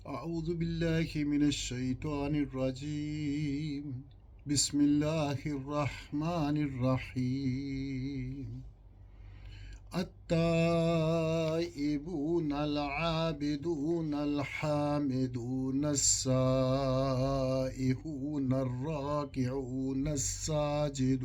أعوذ بالله من الشيطان الرجيم. بسم الله الرحمن الرحيم. التائبون العابدون الحامدون السائحون الراكعون الساجدون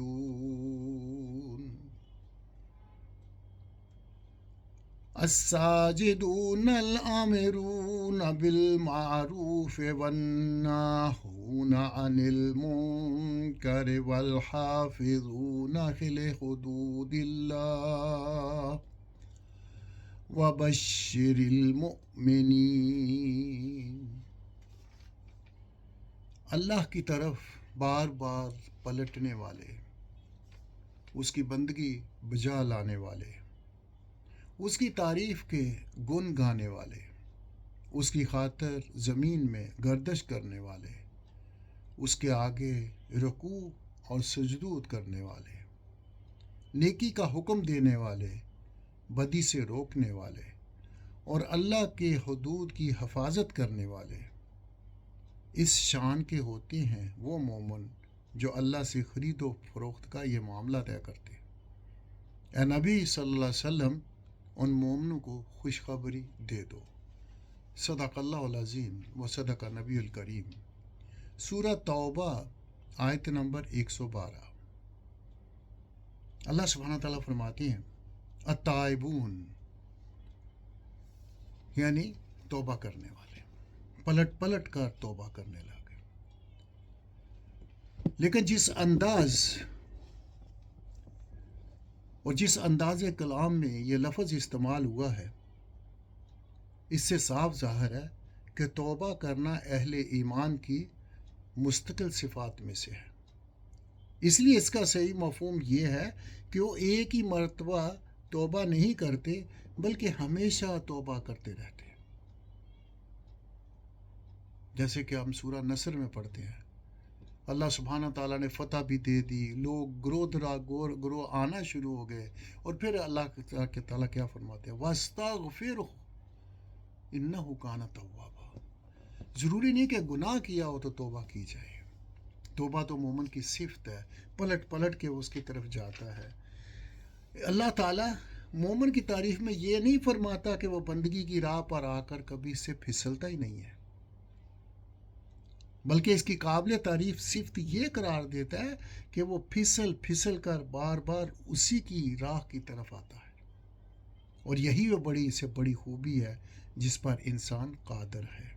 الآمرون بالمعروف والناهون عن المنكر والحافظون لحدود الله وبشر المؤمنین. اللہ کی طرف بار بار پلٹنے والے، اس کی بندگی بجا لانے والے، اس کی تعریف کے گن گانے والے، اس کی خاطر زمین میں گردش کرنے والے، اس کے آگے رکوع اور سجود کرنے والے، نیکی کا حکم دینے والے، بدی سے روکنے والے اور اللہ کے حدود کی حفاظت کرنے والے اس شان کے ہوتے ہیں وہ مومن جو اللہ سے خرید و فروخت کا یہ معاملہ طے کرتے ہیں. اے نبی صلی اللہ علیہ وسلم، ان مومنوں کو خوشخبری دے دو. صدق اللہ العظیم و صدق نبی الکریم. سورہ توبہ آیت نمبر 112. اللہ سبحانہ تعالیٰ فرماتے ہیں التائبون یعنی توبہ کرنے والے، پلٹ پلٹ کر توبہ کرنے لگے. لیکن جس انداز کلام میں یہ لفظ استعمال ہوا ہے، اس سے صاف ظاہر ہے کہ توبہ کرنا اہل ایمان کی مستقل صفات میں سے ہے. اس لیے اس کا صحیح مفہوم یہ ہے کہ وہ ایک ہی مرتبہ توبہ نہیں کرتے بلکہ ہمیشہ توبہ کرتے رہتے ہیں. جیسے کہ ہم سورہ نصر میں پڑھتے ہیں، اللہ سبحانہ تعالیٰ نے فتح بھی دے دی، لوگ گروہ آنا شروع ہو گئے، اور پھر اللہ تعالیٰ کیا فرماتے ہیں وَاسْتَغْفِرْهُ إِنَّهُ كَانَ تَوَّابًا. ضروری نہیں کہ گناہ کیا ہو تو توبہ کی جائے. توبہ تو مومن کی صفت ہے، پلٹ پلٹ کے اس کی طرف جاتا ہے. اللہ تعالیٰ مومن کی تعریف میں یہ نہیں فرماتا کہ وہ بندگی کی راہ پر آ کر کبھی اس سے پھسلتا ہی نہیں ہے، بلکہ اس کی قابل تعریف صفت یہ قرار دیتا ہے کہ وہ پھسل کر بار بار اسی کی راہ کی طرف آتا ہے. اور یہی وہ بڑی خوبی ہے جس پر انسان قادر ہے.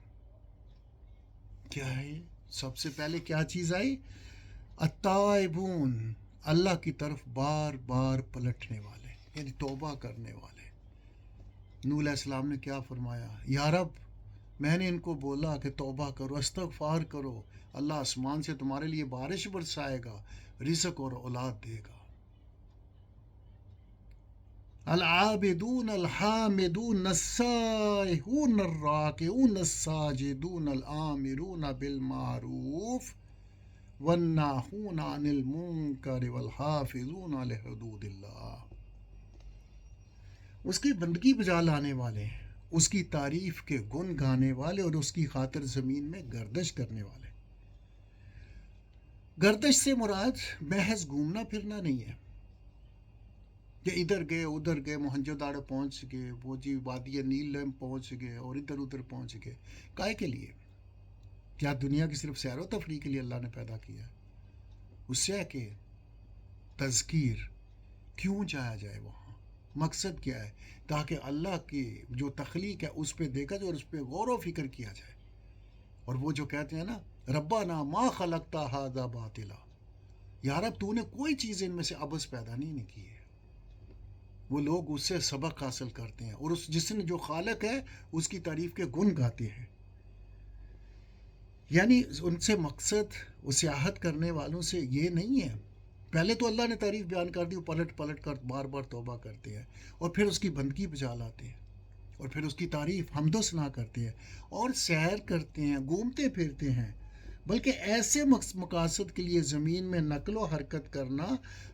کیا ہے؟ سب سے پہلے کیا چیز آئی؟ التائبون، اللہ کی طرف بار بار پلٹنے والے، یعنی توبہ کرنے والے. نوح علیہ السلام نے کیا فرمایا؟ یا رب، میں نے ان کو بولا کہ توبہ کرو، استغفار کرو، اللہ آسمان سے تمہارے لیے بارش برسائے گا، رزق اور اولاد دے گا. العابدون الحامدون السائحون الراکعون الساجدون الآمرون بالمعروف والناہون عن المنکر والحافظون لحدود اللہ. اس کی بندگی بجا لانے والے، اس کی تعریف کے گن گانے والے اور اس کی خاطر زمین میں گردش کرنے والے. گردش سے مراد محض گھومنا پھرنا نہیں ہے کہ ادھر گئے موہنجو داڑو پہنچ گئے، وہ جی وادی نیلم پہنچ گئے اور ادھر پہنچ گئے. کائے کے لیے؟ کیا دنیا کی صرف سیر و تفریح کے لیے اللہ نے پیدا کیا؟ اس سے ہے کہ تذکیر، کیوں جایا جائے وہاں، مقصد کیا ہے؟ تاکہ اللہ کی جو تخلیق ہے اس پہ دیکھا جائے اور اس پہ غور و فکر کیا جائے. اور وہ جو کہتے ہیں نا ربنا ما خلقت ھذا باطلا، یا رب تو نے کوئی چیز ان میں سے عبث پیدا نہیں کی ہے. وہ لوگ اس سے سبق حاصل کرتے ہیں اور جس نے جو خالق ہے اس کی تعریف کے گن گاتے ہیں. یعنی ان سے مقصد سیاحت کرنے والوں سے یہ نہیں ہے. پہلے تو اللہ نے تعریف بیان کر دی، پلٹ کر بار بار توبہ کرتے ہیں اور پھر اس کی بندگی بجا لاتے ہیں اور پھر اس کی تعریف حمد و ثنا کرتے ہیں اور سیر کرتے ہیں، گھومتے پھرتے ہیں. بلکہ ایسے مقاصد کے لیے زمین میں نقل و حرکت کرنا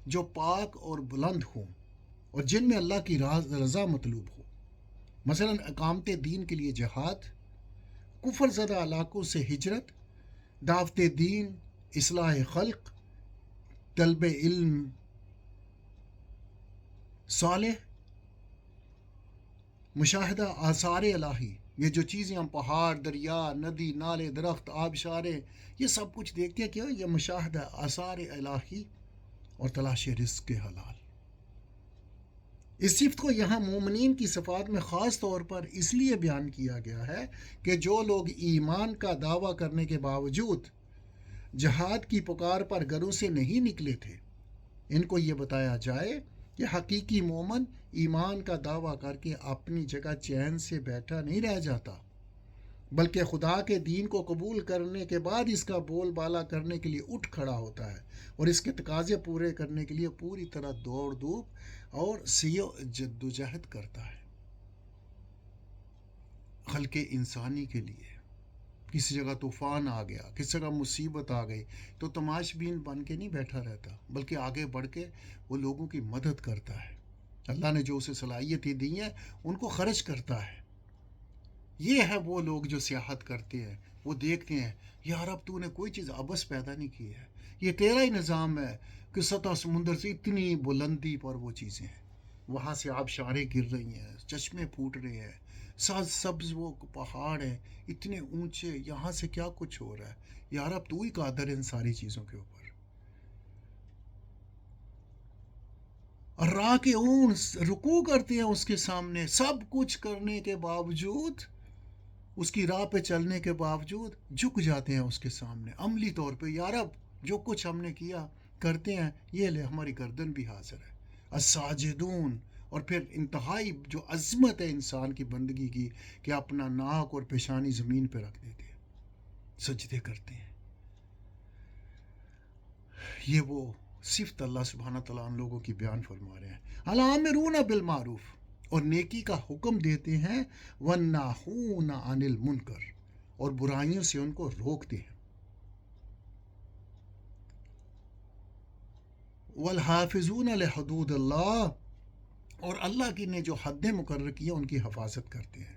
جو پاک اور بلند ہوں اور جن میں اللہ کی رضا مطلوب ہو. مثلا اقامت دین کے لیے جہاد، کفر زدہ علاقوں سے ہجرت، دعوت دین، اصلاح خلق، طلب علم صالح، مشاہدہ آثار الہی. یہ جو چیزیں ہم پہاڑ، دریا، ندی، نالے، درخت، آبشاریں، یہ سب کچھ دیکھتے ہیں. کیا؟ یہ مشاہدہ آثار الہی اور تلاش رزق کے حلال. اس صفت کو یہاں مومنین کی صفات میں خاص طور پر اس لیے بیان کیا گیا ہے کہ جو لوگ ایمان کا دعویٰ کرنے کے باوجود جہاد کی پکار پر گھروں سے نہیں نکلے تھے، ان کو یہ بتایا جائے کہ حقیقی مومن ایمان کا دعویٰ کر کے اپنی جگہ چین سے بیٹھا نہیں رہ جاتا، بلکہ خدا کے دین کو قبول کرنے کے بعد اس کا بول بالا کرنے کے لیے اٹھ کھڑا ہوتا ہے اور اس کے تقاضے پورے کرنے کے لیے پوری طرح دوڑ دھوپ اور جد و جہد کرتا ہے. خلق انسانی کے لیے کسی جگہ طوفان آ گیا، کسی جگہ مصیبت آ گئی تو تماش بین بن کے نہیں بیٹھا رہتا، بلکہ آگے بڑھ کے وہ لوگوں کی مدد کرتا ہے. اللہ نے جو اسے صلاحیتیں دی ہیں ان کو خرچ کرتا ہے. یہ ہے وہ لوگ جو سیاحت کرتے ہیں، وہ دیکھتے ہیں یار اب تو نے کوئی چیز ابس پیدا نہیں کی ہے، یہ تیرا ہی نظام ہے کہ سطح سمندر سے اتنی بلندی پر وہ چیزیں ہیں، وہاں سے آبشاریں گر رہی ہیں، چشمے پھوٹ رہے ہیں، سبز وہ پہاڑ ہیں اتنے اونچے، یہاں سے کیا کچھ ہو رہا ہے. یار اب تو ہی قادر ہے ان ساری چیزوں کے اوپر. راہ کے اون رکوع کرتے ہیں اس کے سامنے، سب کچھ کرنے کے باوجود، اس کی راہ پہ چلنے کے باوجود جھک جاتے ہیں اس کے سامنے عملی طور پہ. یار اب جو کچھ ہم نے کیا کرتے ہیں، یہ لے ہماری گردن بھی حاضر ہے. الساجدون. اور پھر انتہائی جو عظمت ہے انسان کی بندگی کی کہ اپنا ناک اور پیشانی زمین پہ رکھ دیتے ہیں، سجدے کرتے ہیں. یہ وہ صفت اللہ سبحانہ تعالیٰ ان لوگوں کی بیان فرما رہے ہیں. الامرون بالمعروف، اور نیکی کا حکم دیتے ہیں، والناہون عن المنکر، اور برائیوں سے ان کو روکتے ہیں. والحافظون لحدود اللہ، اور اللہ کی نے جو حدیں مقرر کی ہیں ان کی حفاظت کرتے ہیں.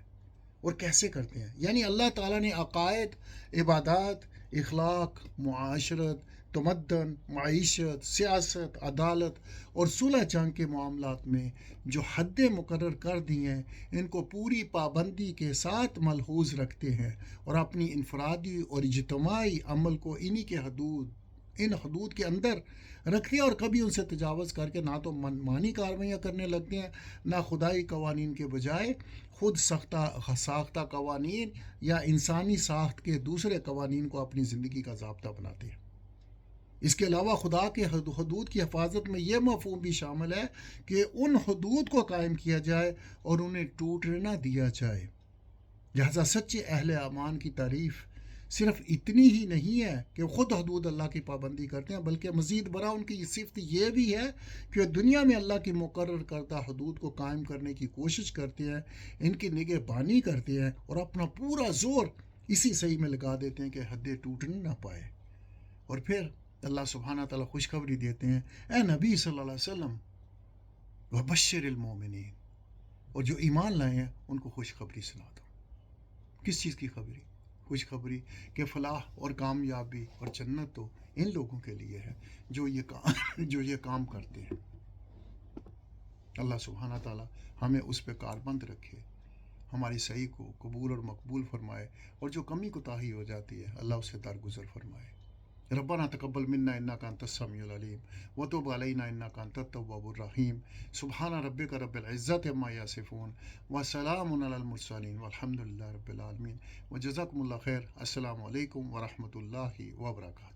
اور کیسے کرتے ہیں؟ یعنی اللہ تعالیٰ نے عقائد، عبادات، اخلاق، معاشرت، تمدن، معیشت، سیاست، عدالت اور صلح جنگ کے معاملات میں جو حدیں مقرر کر دی ہیں ان کو پوری پابندی کے ساتھ ملحوظ رکھتے ہیں اور اپنی انفرادی اور اجتماعی عمل کو ان حدود کے اندر رکھتے ہیں، اور کبھی ان سے تجاوز کر کے نہ تو منمانی کارروائیاں کرنے لگتے ہیں، نہ خدائی قوانین کے بجائے خود ساختہ قوانین یا انسانی ساخت کے دوسرے قوانین کو اپنی زندگی کا ضابطہ بناتے ہیں. اس کے علاوہ خدا کے حدود کی حفاظت میں یہ مفہوم بھی شامل ہے کہ ان حدود کو قائم کیا جائے اور انہیں ٹوٹنے نہ دیا جائے. لہذا سچے اہل ایمان کی تعریف صرف اتنی ہی نہیں ہے کہ خود حدود اللہ کی پابندی کرتے ہیں، بلکہ مزید برآں ان کی صفت یہ بھی ہے کہ دنیا میں اللہ کی مقرر کردہ حدود کو قائم کرنے کی کوشش کرتے ہیں، ان کی نگہبانی کرتے ہیں اور اپنا پورا زور اسی صحیح میں لگا دیتے ہیں کہ حدیں ٹوٹنے نہ پائے. اور پھر اللہ سبحانہ تعالیٰ خوشخبری دیتے ہیں، اے نبی صلی اللہ علیہ وسلم وبشر المومنین، اور جو ایمان لائے ہیں ان کو خوشخبری سنا دو. کس چیز کی خبری؟ خوشخبری کہ فلاح اور کامیابی اور جنت تو ان لوگوں کے لیے ہے جو یہ کام کرتے ہیں. اللہ سبحانہ تعالیٰ ہمیں اس پہ کاربند رکھے، ہماری صحیح کو قبول اور مقبول فرمائے، اور جو کمی کوتاہی ہو جاتی ہے اللہ اسے درگزر فرمائے. ربنا تقبل منا انك انت السميع العليم وتب علينا انك انت التواب الرحيم. سبحان ربك رب العزة عما يصفون وسلام على المرسلين والحمد لله رب العالمين. وجزاكم الله خير. السلام علیکم ورحمۃ اللہ وبرکاتہ.